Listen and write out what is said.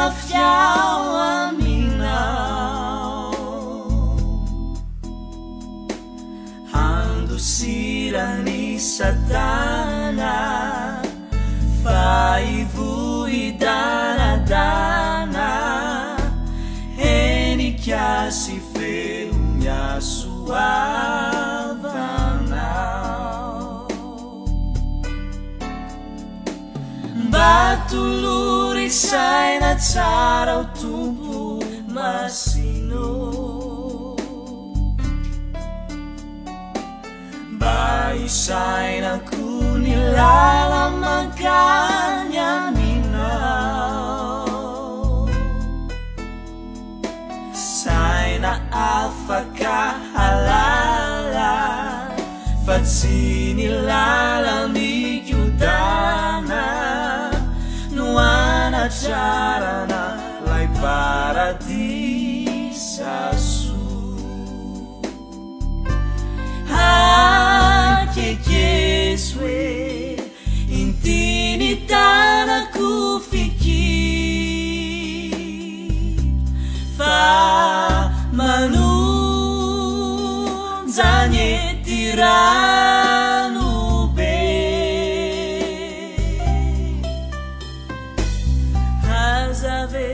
mafiao aminao, handosirany Satana fa ivoidanadana henikasy feo miasoavanao. Mba tolory saina tsara o Tompo masino, mba isainako ny lala mankany aminao. Saina afaka halala fa tsy ny lala mikodana no anatrarana lay paradisa soa. Akekeso hoe intiny tanako fikiry fa manonja ny etirano be. Aza ve